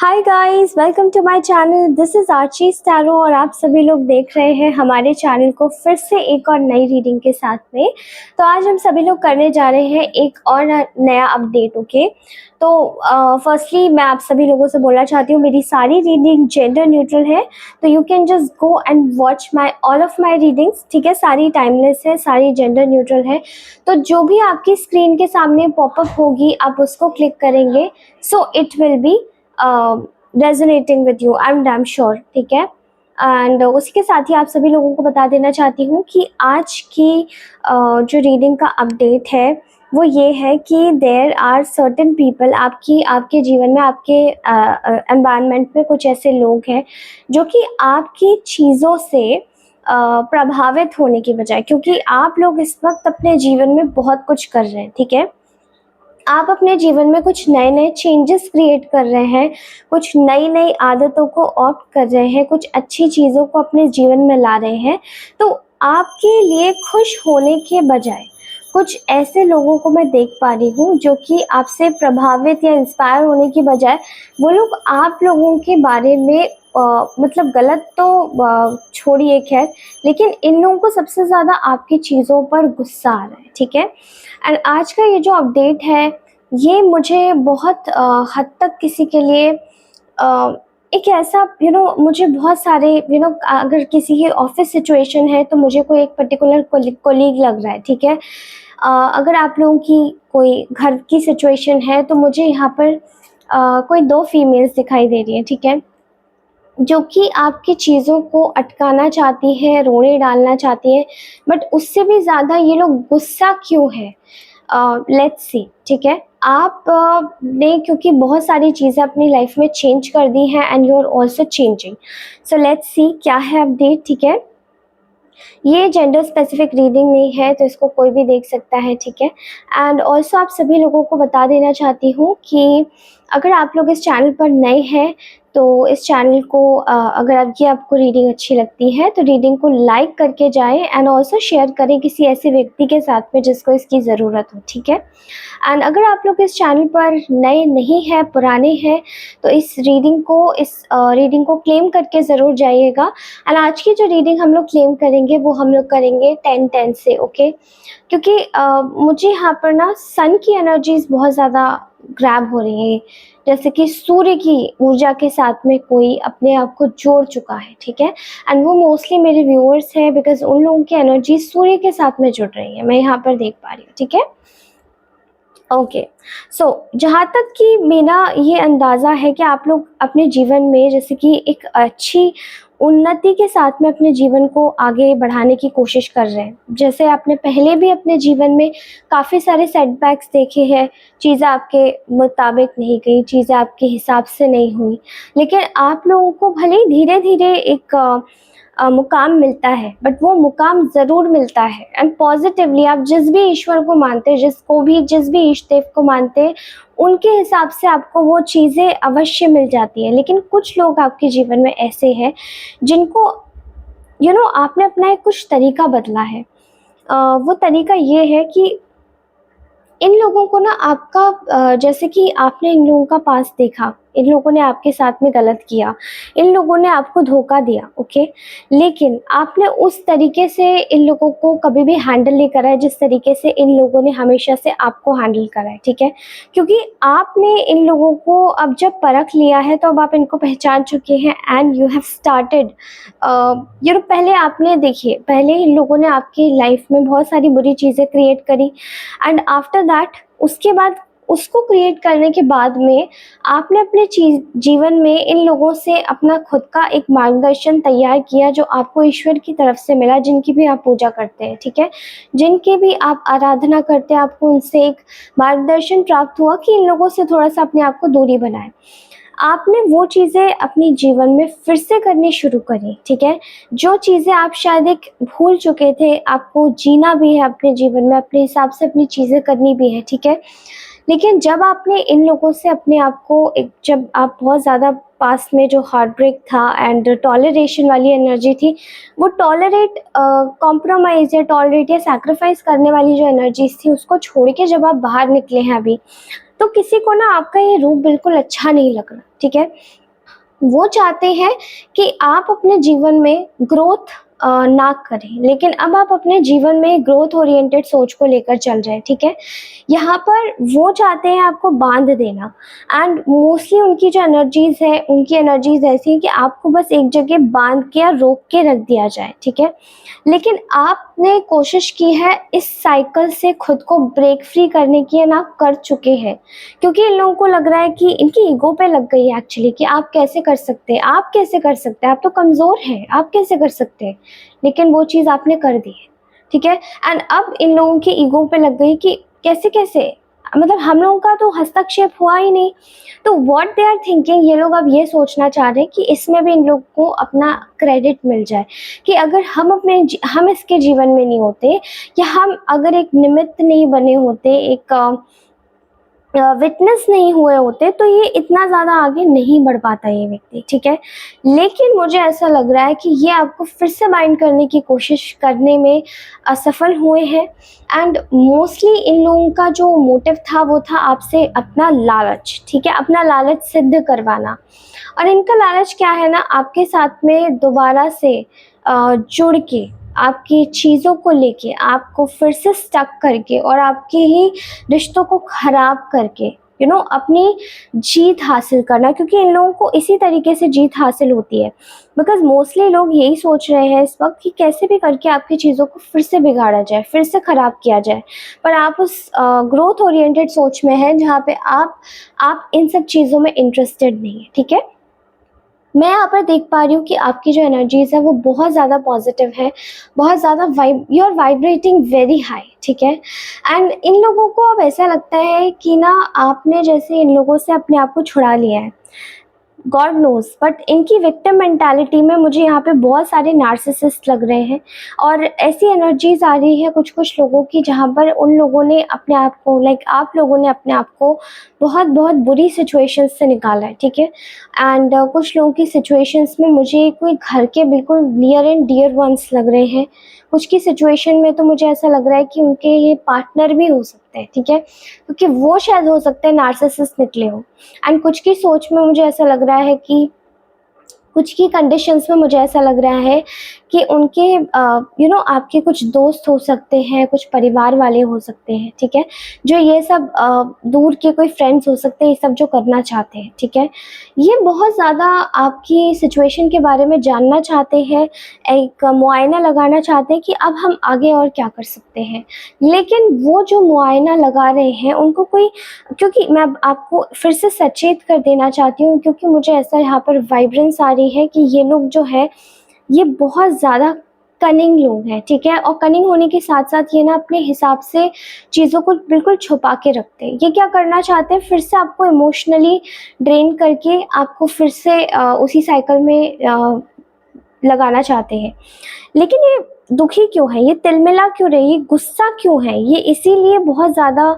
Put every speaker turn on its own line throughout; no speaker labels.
Hi guys, welcome to my channel. This is आर्ची स्टैरो और आप सभी लोग देख रहे हैं हमारे चैनल को फिर से एक और नई रीडिंग के साथ में। तो आज हम सभी लोग करने जा रहे हैं एक और नया अपडेट। ओके, तो फर्स्टली मैं आप सभी लोगों से बोलना चाहती हूँ मेरी सारी रीडिंग जेंडर न्यूट्रल है, तो you can just go and watch my all of my readings. ठीक है, सारी टाइमलेस है, सारी जेंडर न्यूट्रल है। तो जो भी आपकी स्क्रीन के सामने पॉपअप होगी आप उसको क्लिक करेंगे, so it will be resonating with you, I am damn sure. ठीक है, एंड उसी के साथ ही आप सभी लोगों को बता देना चाहती हूँ कि आज की जो रीडिंग का अपडेट है वो ये है कि देयर आर सर्टेन पीपल, आपके जीवन में, आपके एनवायरनमेंट में कुछ ऐसे लोग हैं जो कि आपकी चीज़ों से प्रभावित होने की बजाय, क्योंकि आप लोग इस वक्त अपने जीवन में बहुत कुछ कर रहे हैं। ठीक है, आप अपने जीवन में कुछ नए नए चेंजेस क्रिएट कर रहे हैं, कुछ नई नई आदतों को ऑप्ट कर रहे हैं, कुछ अच्छी चीज़ों को अपने जीवन में ला रहे हैं। तो आपके लिए खुश होने के बजाय कुछ ऐसे लोगों को मैं देख पा रही हूँ जो कि आपसे प्रभावित या इंस्पायर होने की बजाय वो लोग आप लोगों के बारे में मतलब गलत तो छोड़िए खैर, लेकिन इन लोगों को सबसे ज़्यादा आपकी चीज़ों पर गुस्सा आ रहा है। ठीक है, एंड आज का ये जो अपडेट है ये मुझे बहुत हद तक किसी के लिए एक ऐसा मुझे बहुत सारे अगर किसी की ऑफिस सिचुएशन है तो मुझे कोई एक पर्टिकुलर कोलीग लग रहा है। ठीक है, अगर आप लोगों की कोई घर की सिचुएशन है तो मुझे यहाँ पर कोई दो फीमेल्स दिखाई दे रही है। ठीक है, जो कि आपकी चीज़ों को अटकाना चाहती है, रोड़े डालना चाहती है, बट उससे भी ज़्यादा ये लोग गुस्सा क्यों है, लेट्स सी। ठीक है, आप ने क्योंकि बहुत सारी चीज़ें अपनी लाइफ में चेंज कर दी हैं and you are also changing, so let's see क्या है अपडेट। ठीक है, ये जेंडर स्पेसिफिक रीडिंग नहीं है तो इसको कोई भी देख सकता है। ठीक है, एंड ऑल्सो आप सभी लोगों को बता देना चाहती हूँ कि अगर आप लोग इस चैनल पर नए हैं तो इस चैनल को अगर आपको रीडिंग अच्छी लगती है तो रीडिंग को लाइक करके जाएं एंड ऑल्सो शेयर करें किसी ऐसे व्यक्ति के साथ में जिसको इसकी ज़रूरत हो। ठीक है, एंड अगर आप लोग इस चैनल पर नए नहीं हैं, पुराने हैं, तो इस रीडिंग को क्लेम करके ज़रूर जाइएगा। एंड आज की जो रीडिंग हम लोग क्लेम करेंगे वो हम लोग करेंगे 10-10 से। ओके, क्योंकि मुझे यहाँ पर ना सन की एनर्जीज बहुत ज़्यादा ग्रैब हो रही है, जैसे कि सूर्य की ऊर्जा के साथ में कोई अपने आप को जोड़ चुका है। ठीक है, एंड वो मोस्टली मेरे व्यूअर्स हैं बिकॉज उन लोगों की एनर्जी सूर्य के साथ में जुड़ रही है, मैं यहाँ पर देख पा रही हूँ। ठीक है, ओके, सो जहाँ तक कि मेरा ये अंदाज़ा है कि आप लोग अपने जीवन में जैसे कि एक अच्छी उन्नति के साथ में अपने जीवन को आगे बढ़ाने की कोशिश कर रहे हैं। जैसे आपने पहले भी अपने जीवन में काफ़ी सारे सेटबैक्स देखे हैं, चीज़ें आपके मुताबिक नहीं गई, चीज़ें आपके हिसाब से नहीं हुई, लेकिन आप लोगों को भले ही धीरे धीरे एक मुकाम मिलता है, बट वो मुकाम ज़रूर मिलता है। एंड पॉजिटिवली आप जिस भी ईश्वर को मानते हैं, जिस भी इष्ट देव को मानते हैं, उनके हिसाब से आपको वो चीज़ें अवश्य मिल जाती हैं। लेकिन कुछ लोग आपके जीवन में ऐसे हैं जिनको आपने अपना एक कुछ तरीका बदला है। वो तरीका ये है कि इन लोगों को ना आपका जैसे कि आपने इन लोगों का पास देखा, इन लोगों ने आपके साथ में गलत किया, इन लोगों ने आपको धोखा दिया। ओके, लेकिन आपने उस तरीके से इन लोगों को कभी भी हैंडल नहीं करा है जिस तरीके से इन लोगों ने हमेशा से आपको हैंडल करा है। ठीक है, क्योंकि आपने इन लोगों को अब जब परख लिया है तो अब आप इनको पहचान चुके हैं एंड यू हैव स्टार्टेड पहले आपने देखिए, पहले इन लोगों ने आपकी लाइफ में बहुत सारी बुरी चीज़ें क्रिएट करी एंड आफ्टर दैट उसके बाद उसको क्रिएट करने के बाद में आपने अपने जीवन में इन लोगों से अपना खुद का एक मार्गदर्शन तैयार किया जो आपको ईश्वर की तरफ से मिला, जिनकी भी आप पूजा करते हैं। ठीक है, जिनकी भी आप आराधना करते हैं, आपको उनसे एक मार्गदर्शन प्राप्त हुआ कि इन लोगों से थोड़ा सा अपने आप को दूरी बनाए। आपने वो चीज़ें अपने जीवन में फिर से करनी शुरू करी। ठीक है, जो चीज़ें आप शायद एक भूल चुके थे, आपको जीना भी है अपने जीवन में, अपने हिसाब से अपनी चीज़ें करनी भी है। ठीक है, लेकिन जब आपने इन लोगों से अपने आप को जब आप बहुत ज़्यादा पास में जो हार्ट ब्रेक था एंड टॉलरेशन वाली एनर्जी थी, वो कॉम्प्रोमाइज़ या टॉलरेट या सैक्रिफाइस करने वाली जो एनर्जीज थी उसको छोड़ के जब आप बाहर निकले हैं अभी, तो किसी को ना आपका ये रूप बिल्कुल अच्छा नहीं लग रहा, ठीक है। वो चाहते हैं कि आप अपने जीवन में ग्रोथ ना करें, लेकिन अब आप अपने जीवन में ग्रोथ ओरिएंटेड सोच को लेकर चल रहे हैं, ठीक है। यहाँ पर वो चाहते हैं आपको बांध देना, एंड मोस्टली उनकी जो एनर्जीज है, उनकी एनर्जीज ऐसी हैं कि आपको बस एक जगह बांध के या रोक के रख दिया जाए, ठीक है। लेकिन आपने कोशिश की है इस साइकिल से खुद को ब्रेक फ्री करने की, ना कर चुके हैं, क्योंकि इन लोगों को लग रहा है कि इनकी ईगो पे लग गई है एक्चुअली, कि आप कैसे कर सकते हैं, आप कैसे कर सकते हैं, आप तो कमज़ोर हैं, आप कैसे कर सकते हैं। लेकिन वो चीज़ आपने कर दी है, ठीक है। एंड अब इन लोगों की ईगो पे लग गई कि कैसे कैसे, मतलब हम लोगों का तो हस्तक्षेप हुआ ही नहीं। तो व्हाट दे आर थिंकिंग, ये लोग अब ये सोचना चाह रहे हैं कि इसमें भी इन लोग को अपना क्रेडिट मिल जाए, कि अगर हम इसके जीवन में नहीं होते, या हम अगर एक निमित्त नहीं बने होते, एक विटनेस नहीं हुए होते, तो ये इतना ज़्यादा आगे नहीं बढ़ पाता ये व्यक्ति, ठीक है। लेकिन मुझे ऐसा लग रहा है कि ये आपको फिर से बाइंड करने की कोशिश करने में असफल हुए हैं। एंड मोस्टली इन लोगों का जो मोटिव था वो था आपसे अपना लालच, ठीक है, अपना लालच सिद्ध करवाना। और इनका लालच क्या है ना, आपके साथ में दोबारा से जुड़ के, आपकी चीज़ों को लेके आपको फिर से स्टक करके, और आपके ही रिश्तों को ख़राब करके, अपनी जीत हासिल करना। क्योंकि इन लोगों को इसी तरीके से जीत हासिल होती है, बिकॉज़ मोस्टली लोग यही सोच रहे हैं इस वक्त कि कैसे भी करके आपकी चीज़ों को फिर से बिगाड़ा जाए, फिर से ख़राब किया जाए। पर आप उस ग्रोथ ओरिएंटेड सोच में हैं जहाँ पे आप इन सब चीज़ों में इंटरेस्टेड नहीं है, ठीक है। मैं यहाँ पर देख पा रही हूँ कि आपकी जो एनर्जीज़ है वो बहुत ज़्यादा पॉजिटिव है, बहुत ज़्यादा you are vibrating very high, ठीक है। एंड इन लोगों को अब ऐसा लगता है कि ना आपने जैसे इन लोगों से अपने आप को छुड़ा लिया है, गॉड नोज़, बट इनकी विक्टिम मेंटालिटी में मुझे यहाँ पे बहुत सारे नार्सिसिस्ट लग रहे हैं। और ऐसी एनर्जीज आ रही है कुछ कुछ लोगों की, जहाँ पर उन लोगों ने अपने आप को, लाइक आप लोगों ने अपने आप को बहुत बहुत बुरी सिचुएशंस से निकाला है, ठीक है। एंड कुछ लोगों की सिचुएशंस में मुझे कोई घर के बिल्कुल नियर एंड डियर वंस लग रहे हैं। कुछ की सिचुएशन में तो मुझे ऐसा लग रहा है कि उनके ये पार्टनर भी हो सकते हैं, ठीक है, क्योंकि वो शायद हो सकते हैं नार्सिसिस्ट निकले हो। एंड कुछ की सोच में मुझे ऐसा लग रहा है कि कुछ की कंडीशंस में मुझे ऐसा लग रहा है कि उनके आपके कुछ दोस्त हो सकते हैं, कुछ परिवार वाले हो सकते हैं, ठीक है, जो ये सब दूर के कोई फ्रेंड्स हो सकते हैं, ये सब जो करना चाहते हैं, ठीक है। ये बहुत ज़्यादा आपकी सिचुएशन के बारे में जानना चाहते हैं, एक मुआयना लगाना चाहते हैं कि अब हम आगे और क्या कर सकते हैं। लेकिन वो जो मुआयना लगा रहे हैं उनको कोई, क्योंकि मैं अब आपको फिर से सचेत कर देना चाहती हूँ, क्योंकि मुझे ऐसा यहाँ पर वाइब्रेंस आ रही है कि ये लोग जो है ये बहुत ज़्यादा कनिंग लोग हैं, ठीक है। और कनिंग होने के साथ साथ ये ना अपने हिसाब से चीज़ों को बिल्कुल छुपा के रखते हैं। ये क्या करना चाहते हैं, फिर से आपको इमोशनली ड्रेन करके आपको फिर से उसी साइकिल में लगाना चाहते हैं। लेकिन ये दुखी क्यों है, ये तिलमिला क्यों रही, ये गुस्सा क्यों है, ये इसीलिए बहुत ज़्यादा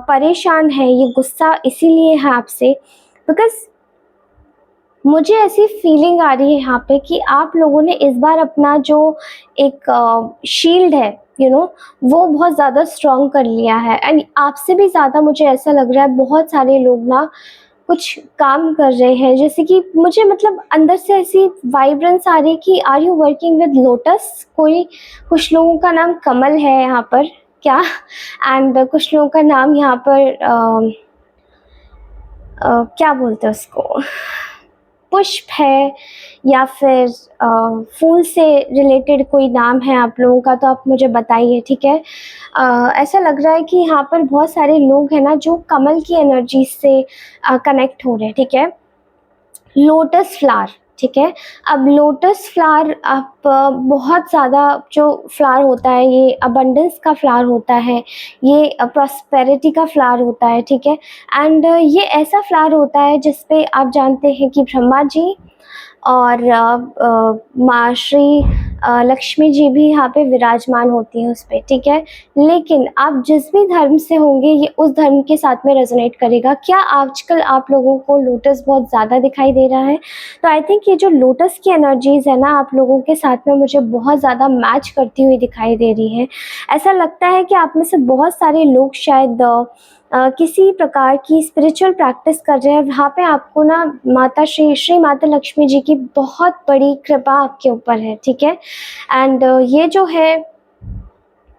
परेशान है, ये गुस्सा इसीलिए है आपसे, बिकॉज़ मुझे ऐसी फीलिंग आ रही है यहाँ पे कि आप लोगों ने इस बार अपना जो एक शील्ड है, वो बहुत ज़्यादा स्ट्रॉन्ग कर लिया है। एंड आपसे भी ज़्यादा मुझे ऐसा लग रहा है बहुत सारे लोग ना कुछ काम कर रहे हैं, जैसे कि मुझे मतलब अंदर से ऐसी वाइब्रेंस आ रही है कि are you working with lotus. कुछ लोगों का नाम कमल है यहाँ पर क्या, एंड कुछ लोगों का नाम यहाँ पर क्या बोलते हैं उसको, पुष्प है, या फिर फूल से रिलेटेड कोई नाम है आप लोगों का, तो आप मुझे बताइए, ठीक है। ऐसा लग रहा है कि यहाँ पर बहुत सारे लोग हैं ना जो कमल की एनर्जी से कनेक्ट हो रहे हैं, ठीक है। लोटस फ्लावर, ठीक है। अब लोटस फ्लावर आप बहुत ज़्यादा जो फ्लावर होता है ये अबंडेंस का फ्लावर होता है, ये प्रॉस्पेरिटी का फ्लावर होता है, ठीक है। एंड ये ऐसा फ्लावर होता है जिस पे आप जानते हैं कि ब्रह्मा जी और माँ श्री लक्ष्मी जी भी यहाँ पे विराजमान होती हैं उस पे, ठीक है। लेकिन आप जिस भी धर्म से होंगे ये उस धर्म के साथ में रेजोनेट करेगा। क्या आजकल आप लोगों को लोटस बहुत ज़्यादा दिखाई दे रहा है? तो आई थिंक ये जो लोटस की एनर्जीज़ है ना आप लोगों के साथ में मुझे बहुत ज़्यादा मैच करती हुई दिखाई दे रही है। ऐसा लगता है कि आप में से बहुत सारे लोग शायद किसी प्रकार की स्पिरिचुअल प्रैक्टिस कर रहे हैं, वहाँ पे आपको ना माता श्री माता लक्ष्मी जी की बहुत बड़ी कृपा आपके ऊपर है, ठीक है। एंड ये जो है,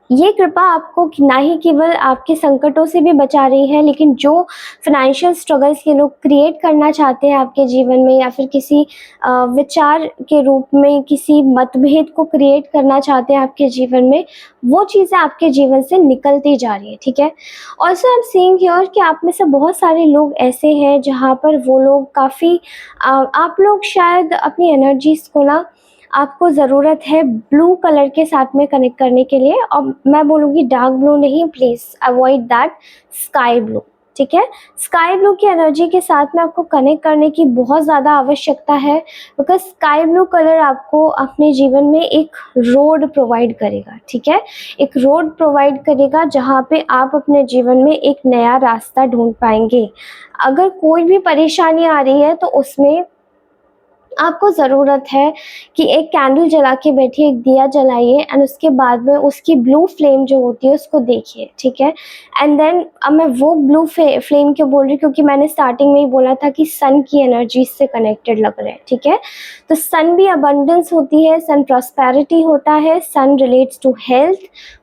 ये कृपा आपको ना ही केवल आपके संकटों से भी बचा रही है, लेकिन जो फाइनेंशियल स्ट्रगल्स ये लोग क्रिएट करना चाहते हैं आपके जीवन में, या फिर किसी विचार के रूप में किसी मतभेद को क्रिएट करना चाहते हैं आपके जीवन में, वो चीज़ें आपके जीवन से निकलती जा रही है, ठीक है। Also I am seeing here कि आप में से बहुत सारे लोग ऐसे हैं जहाँ पर वो लोग काफ़ी आप लोग शायद अपनी एनर्जीज़ को ना, आपको ज़रूरत है ब्लू कलर के साथ में कनेक्ट करने के लिए, और मैं बोलूँगी डार्क ब्लू नहीं, please avoid that, sky blue, ठीक है। स्काई ब्लू की एनर्जी के साथ में आपको कनेक्ट करने की बहुत ज़्यादा आवश्यकता है, बिकॉज स्काई ब्लू कलर आपको अपने जीवन में एक रोड प्रोवाइड करेगा, ठीक है। एक रोड प्रोवाइड करेगा जहाँ पे आप अपने जीवन में एक नया रास्ता ढूंढ पाएंगे। अगर कोई भी परेशानी आ रही है तो उसमें आपको ज़रूरत है कि एक कैंडल जला के बैठिए, एक दिया जलाइए, एंड उसके बाद में उसकी ब्लू फ्लेम जो होती है उसको देखिए, ठीक है। एंड देन अब मैं वो ब्लू फ्लेम क्यों बोल रही हूँ, क्योंकि मैंने स्टार्टिंग में ही बोला था कि सन की एनर्जी से कनेक्टेड लग रहे हैं, ठीक है। तो सन भी अबंडेंस होती है, सन प्रॉस्पेरिटी होता है, sun relates to health,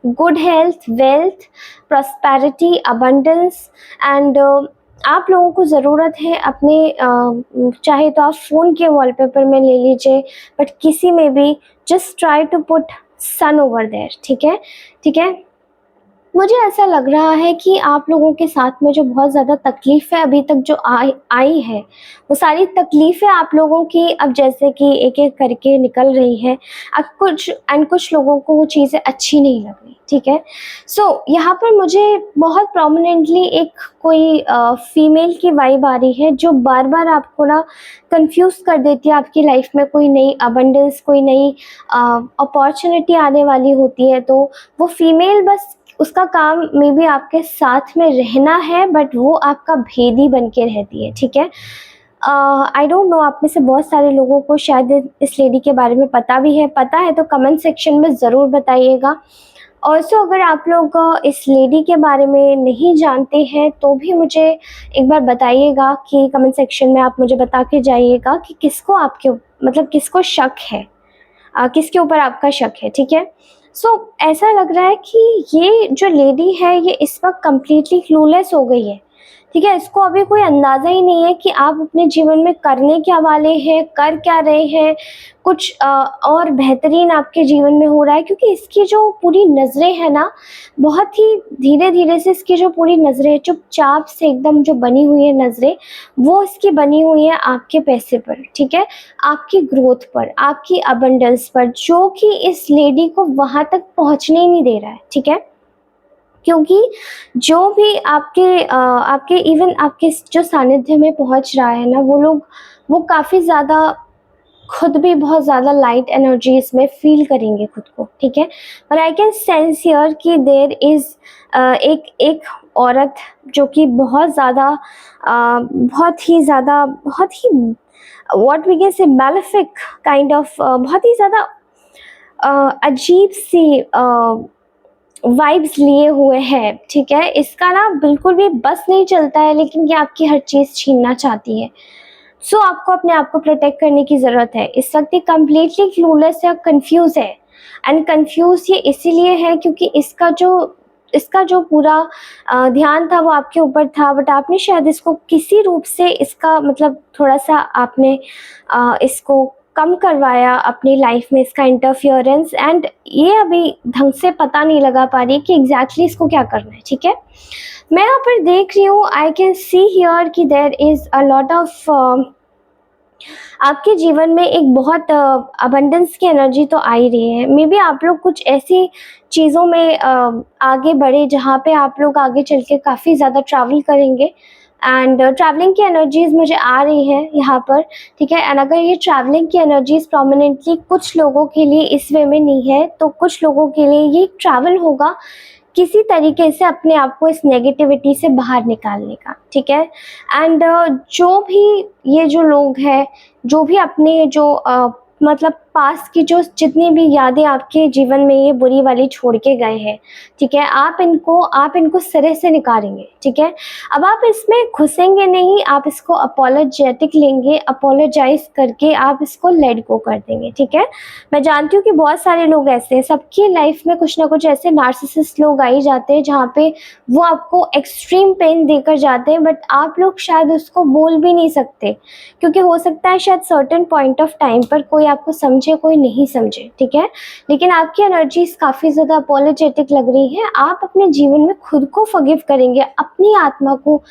good health, wealth, prosperity, abundance. And आप लोगों को ज़रूरत है अपने चाहे तो आप फ़ोन के वॉलपेपर में ले लीजिए, बट किसी में भी just try to put sun over there, ठीक है, ठीक है। मुझे ऐसा लग रहा है कि आप लोगों के साथ में जो बहुत ज़्यादा तकलीफ़ें अभी तक जो आई है, वो सारी तकलीफ़ें आप लोगों की अब जैसे कि एक-एक करके निकल रही है। अब कुछ लोगों को वो चीज़ें अच्छी नहीं लग रही, ठीक है। सो यहाँ पर मुझे बहुत प्रोमिनेंटली एक कोई फीमेल की वाइब आ रही है, जो बार-बार आपको ना कन्फ्यूज़ कर देती है। आपकी लाइफ़ में कोई नई अबंडेंस, कोई नई अपॉर्च्युनिटी आने वाली होती है, तो वो फीमेल बस उसका काम मे बी आपके साथ में रहना है, बट वो आपका भेदी बन के रहती है, ठीक है। आई डोंट नो, आप में से बहुत सारे लोगों को शायद इस लेडी के बारे में पता भी है। पता है तो कमेंट सेक्शन में ज़रूर बताइएगा। ऑल्सो अगर आप लोग इस लेडी के बारे में नहीं जानते हैं तो भी मुझे एक बार बताइएगा कि कमेंट सेक्शन में आप मुझे बता के जाइएगा कि किसको आपके मतलब किसको शक है, किसके ऊपर आपका शक है, ठीक है। सो ऐसा लग रहा है कि ये जो लेडी है ये इस वक्त कम्प्लीटली क्लूलेस हो गई है, ठीक है। इसको अभी कोई अंदाज़ा ही नहीं है कि आप अपने जीवन में करने क्या वाले हैं, कर क्या रहे हैं, कुछ और बेहतरीन आपके जीवन में हो रहा है, क्योंकि इसकी जो पूरी नज़रें हैं ना, बहुत ही धीरे-धीरे से इसकी जो पूरी नज़रें चुपचाप से एकदम जो बनी हुई है नज़रें, वो इसकी बनी हुई है आपके पैसे पर, ठीक है, आपकी ग्रोथ पर, आपकी अबंडेंस पर, जो कि इस लेडी को वहाँ तक पहुँचने ही नहीं दे रहा है, ठीक है। क्योंकि जो भी आपके इवन आपके जो सानिध्य में पहुंच रहा है ना, वो लोग वो काफ़ी ज़्यादा खुद भी बहुत ज़्यादा लाइट एनर्जी इसमें फील करेंगे खुद को, ठीक है। पर आई कैन सेंस हियर कि देयर इज़ एक औरत जो कि बहुत ही what we can say malefic kind of, बहुत ही ज़्यादा अजीब सी वाइब्स लिए हुए हैं, ठीक है। इसका ना बिल्कुल भी बस नहीं चलता है, लेकिन ये आपकी हर चीज़ छीनना चाहती है। सो आपको अपने आप को प्रोटेक्ट करने की ज़रूरत है। इस वक्त ये कम्प्लीटली क्लूलेस या कंफ्यूज है, एंड कंफ्यूज ये इसीलिए है क्योंकि इसका जो पूरा ध्यान था वो आपके ऊपर था, बट आपने शायद इसको किसी रूप से इसका मतलब थोड़ा सा आपने इसको कम करवाया अपनी लाइफ में, इसका इंटरफियरेंस, एंड ये अभी ढंग से पता नहीं लगा पा रही कि एग्जैक्टली इसको क्या करना है, ठीक है। मैं यहाँ पर देख रही हूँ, आई कैन सी हियर कि there is a lot of आपके जीवन में एक बहुत अबंडेंस की एनर्जी तो आ ही रही है। मे बी आप लोग कुछ ऐसी चीज़ों में आगे बढ़े जहाँ पे आप लोग आगे चल के काफ़ी ज़्यादा ट्रैवल करेंगे, एंड ट्रैवलिंग की एनर्जीज़ मुझे आ रही हैं यहाँ पर, ठीक है। एंड अगर ये ट्रैवलिंग की एनर्जीज़ प्रोमिनेंटली कुछ लोगों के लिए इस वे में नहीं है, तो कुछ लोगों के लिए ये ट्रैवल होगा किसी तरीके से अपने आप को इस नेगेटिविटी से बाहर निकालने का, ठीक है। एंड जो भी ये जो लोग हैं, जो भी अपने जो मतलब पास्ट की जो जितनी भी यादें आपके जीवन में ये बुरी वाली छोड़ के गए हैं, ठीक है, आप इनको सिरे से निकालेंगे, ठीक है। अब आप इसमें घुसेंगे नहीं, आप इसको अपोलोजेटिक लेंगे, अपोलोजाइज करके आप इसको लेट गो कर देंगे, ठीक है। मैं जानती हूँ कि बहुत सारे लोग ऐसे हैं, सबकी लाइफ में कुछ ना कुछ ऐसे नार्सिसिस्ट लोग आ ही जाते हैं जहाँ पे वो आपको एक्सट्रीम पेन देकर जाते हैं, बट आप लोग शायद उसको बोल भी नहीं सकते, क्योंकि हो सकता है शायद सर्टेन पॉइंट ऑफ टाइम पर कोई आपको समझे, कोई नहीं समझे, ठीक है। लेकिन आपकी एनर्जीज काफ़ी ज़्यादा अपोलोजेटिक लग रही है। आप अपने जीवन में खुद को फॉरगिव करेंगे, अपनी आत्मा को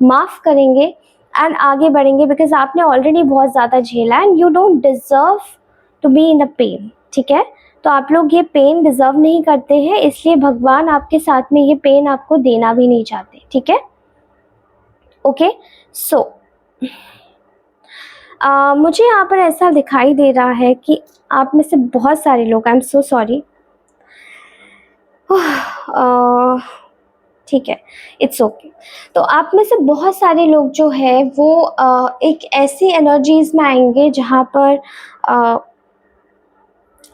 माफ़ करेंगे एंड आगे बढ़ेंगे, बिकॉज आपने ऑलरेडी बहुत ज़्यादा झेला and you don't deserve to be in the pain, ठीक है। तो आप लोग ये पेन डिज़र्व नहीं करते हैं, इसलिए भगवान आपके साथ में ये पेन आपको देना भी नहीं चाहते, ठीक है। ओके, सो मुझे यहाँ पर ऐसा दिखाई दे रहा है कि आप में से बहुत सारे लोग, आई एम सो सॉरी, ठीक है, इट्स ओके। तो आप में से बहुत सारे लोग जो है वो एक ऐसी एनर्जीज में आएंगे जहाँ पर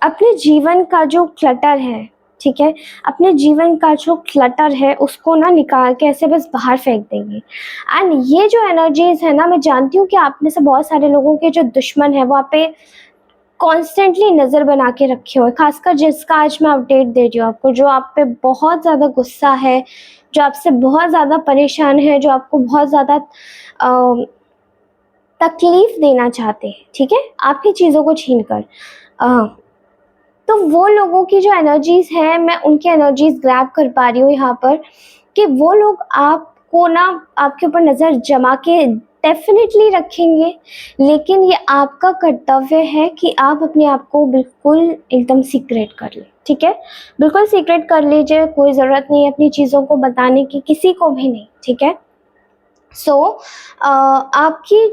अपने जीवन का जो क्लटर है, ठीक है, अपने जीवन का जो क्लटर है उसको ना निकाल के ऐसे बस बाहर फेंक देंगे। एंड ये जो एनर्जीज है ना, मैं जानती हूँ कि आप में से बहुत सारे लोगों के जो दुश्मन है वो आप पे कॉन्स्टेंटली नज़र बना के रखे हुए, खासकर जिसका आज मैं अपडेट दे रही हूँ आपको, जो आप पे बहुत ज़्यादा गुस्सा है, जो आपसे बहुत ज़्यादा परेशान है, जो आपको बहुत ज़्यादा तकलीफ़ देना चाहते हैं, ठीक है, आपकी चीज़ों को छीन कर। तो वो लोगों की जो एनर्जीज़ हैं, मैं उनकी एनर्जीज़ ग्रैब कर पा रही हूँ यहाँ पर, कि वो लोग आपको ना आपके ऊपर नज़र जमा के डेफिनेटली रखेंगे, लेकिन ये आपका कर्तव्य है कि आप अपने आप को बिल्कुल एकदम सीक्रेट कर लें, ठीक है। बिल्कुल सीक्रेट कर लीजिए, कोई ज़रूरत नहीं है अपनी चीज़ों को बताने की, किसी को भी नहीं, ठीक है। सो आपकी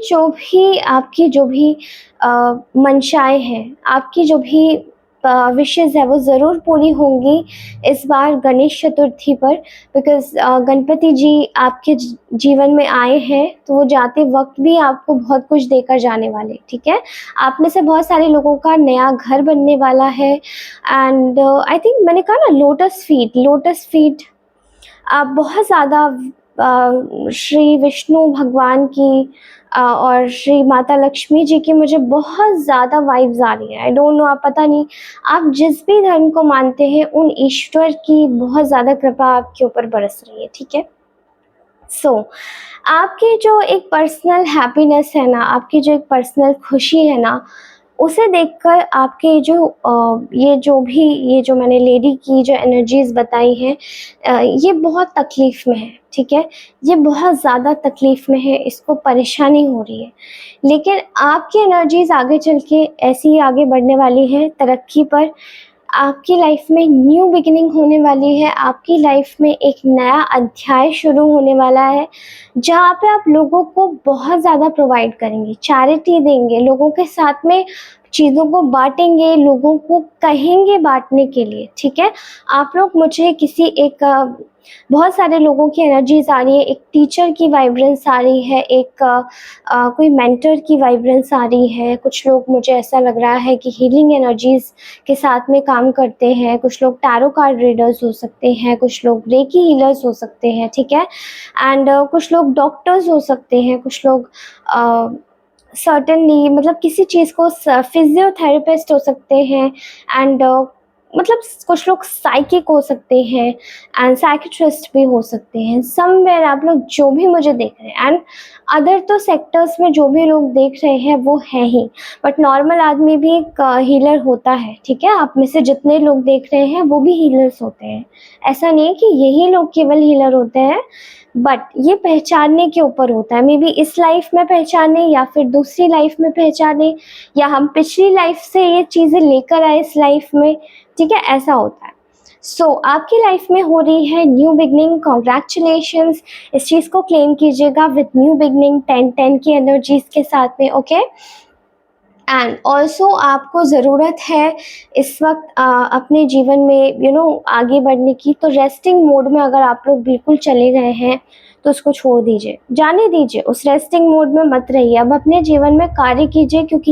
जो भी मंशाएं हैं, आपकी जो भी विशेज़ है वो ज़रूर पूरी होंगी इस बार गणेश चतुर्थी पर, बिकॉज़ गणपति जी आपके जीवन में आए हैं, तो वो जाते वक्त भी आपको बहुत कुछ देकर जाने वाले, ठीक है। आप में से बहुत सारे लोगों का नया घर बनने वाला है एंड आई थिंक मैंने कहा ना लोटस फीट बहुत ज़्यादा श्री विष्णु भगवान की और श्री माता लक्ष्मी जी की मुझे बहुत ज़्यादा वाइब्स आ रही है। आई डोंट नो, आप पता नहीं आप जिस भी धर्म को मानते हैं उन ईश्वर की बहुत ज़्यादा कृपा आपके ऊपर बरस रही है, ठीक है। सो आपकी जो एक पर्सनल हैप्पीनेस है ना, आपकी जो एक पर्सनल खुशी है ना, उसे देखकर आपके ये जो मैंने लेडी की जो एनर्जीज़ बताई हैं, ये बहुत तकलीफ़ में है, ठीक है। ये बहुत ज़्यादा तकलीफ़ में है, इसको परेशानी हो रही है, लेकिन आपकी एनर्जीज़ आगे चल के ऐसी ही आगे बढ़ने वाली है तरक्की पर। आपकी लाइफ में न्यू बिगिनिंग होने वाली है, आपकी लाइफ में एक नया अध्याय शुरू होने वाला है, जहाँ पे आप लोगों को बहुत ज़्यादा प्रोवाइड करेंगे, चैरिटी देंगे, लोगों के साथ में चीज़ों को बाँटेंगे, लोगों को कहेंगे बाँटने के लिए, ठीक है। आप लोग मुझे किसी एक बहुत सारे लोगों की एनर्जीज़ आ रही है, एक टीचर की वाइब्रेंस आ रही है, एक कोई मेंटर की वाइब्रेंस आ रही है, कुछ लोग मुझे ऐसा लग रहा है कि हीलिंग एनर्जीज़ के साथ में काम करते हैं, कुछ लोग टैरो कार्ड रीडर्स हो सकते हैं, कुछ लोग रेकी हीलर्स हो सकते हैं, ठीक है। एंड कुछ लोग डॉक्टर्स हो सकते हैं, कुछ लोग सर्टेनली मतलब किसी चीज़ को फिजियोथेरेपिस्ट हो सकते हैं एंड मतलब कुछ लोग साइकिक हो सकते हैं एंड साइकिट्रिस्ट भी हो सकते हैं। समवेयर आप लोग जो भी मुझे देख रहे हैं एंड अदर तो सेक्टर्स में जो भी लोग देख रहे हैं वो है ही, बट नॉर्मल आदमी भी एक हीलर होता है, ठीक है। आप में से जितने लोग देख रहे हैं वो भी हीलर्स होते हैं, ऐसा नहीं है कि यही लोग केवल हीलर होते हैं, बट ये पहचानने के ऊपर होता है। मे बी इस लाइफ में पहचाने या फिर दूसरी लाइफ में पहचाने, या हम पिछली लाइफ से ये चीज़ें लेकर आए इस लाइफ में, ठीक है, ऐसा होता है। सो आपकी लाइफ में हो रही है न्यू बिगनिंग, कॉन्ग्रेचुलेशंस, इस चीज़ को क्लेम कीजिएगा विद न्यू बिगनिंग 10-10 की एनर्जीज के साथ में, ओके। एंड ऑल्सो आपको ज़रूरत है इस वक्त अपने जीवन में आगे बढ़ने की, तो रेस्टिंग मोड में अगर आप लोग बिल्कुल चले गए हैं तो उसको छोड़ दीजिए, जाने दीजिए, उस रेस्टिंग मोड में मत रहिए। अब अपने जीवन में कार्य कीजिए, क्योंकि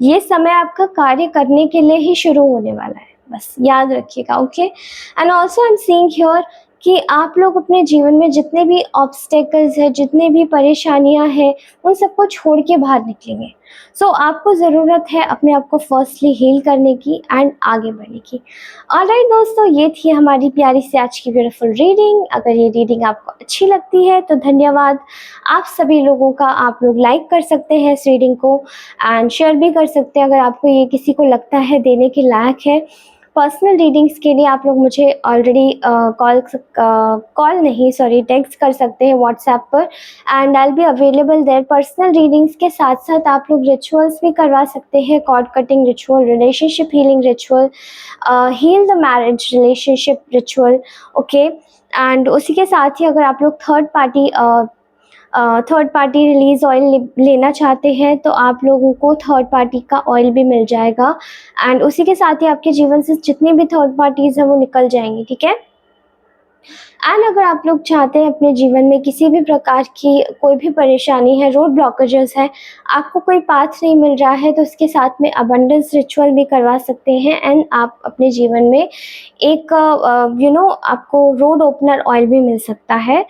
ये समय आपका कार्य करने के लिए ही शुरू होने वाला है, बस याद रखिएगा। Okay, and also I am seeing here कि आप लोग अपने जीवन में जितने भी ऑब्स्टेकल्स हैं, जितने भी परेशानियां हैं, उन सबको छोड़ के बाहर निकलेंगे। सो आपको ज़रूरत है अपने आप को फर्स्टली हील करने की एंड आगे बढ़ने की। ऑलराइट दोस्तों, ये थी हमारी प्यारी सी आज की ब्यूटीफुल रीडिंग। अगर ये रीडिंग आपको अच्छी लगती है तो धन्यवाद आप सभी लोगों का। आप लोग लाइक कर सकते हैं इस रीडिंग को एंड शेयर भी कर सकते हैं अगर आपको ये किसी को लगता है देने के लायक है। पर्सनल रीडिंग्स के लिए आप लोग मुझे ऑलरेडी कॉल नहीं सॉरी टेक्स्ट कर सकते हैं व्हाट्सएप पर, and I will be available there. Personal readings के साथ साथ आप लोग रिचुअल्स भी करवा सकते हैं, cord cutting ritual, relationship healing ritual, heal the marriage relationship ritual. Okay, and उसी के साथ ही अगर आप लोग थर्ड पार्टी रिलीज ऑयल लेना चाहते हैं तो आप लोगों को थर्ड पार्टी का ऑयल भी मिल जाएगा, एंड उसी के साथ ही आपके जीवन से जितनी भी थर्ड पार्टीज हैं वो निकल जाएंगी, ठीक है। एंड अगर आप लोग चाहते हैं अपने जीवन में किसी भी प्रकार की कोई भी परेशानी है, रोड ब्लॉकेजेस है, आपको कोई पाथ नहीं मिल रहा है, तो उसके साथ में अबंडेंस रिचुअल भी करवा सकते हैं, एंड आप अपने जीवन में एक आपको रोड ओपनर ऑयल भी मिल सकता है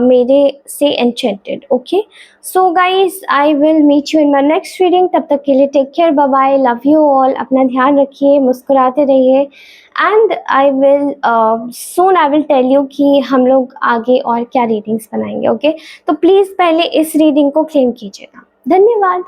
मेरे से enchanted. Okay, so guys I will meet you in my next reading. तब तक के लिए take care, bye bye, love you all, अपना ध्यान रखिए, मुस्कुराते रहिए, and I will soon I will tell you कि हम लोग आगे और क्या रीडिंग्स बनाएंगे। ओके, तो प्लीज़ पहले इस रीडिंग को क्लेम कीजिएगा। धन्यवाद।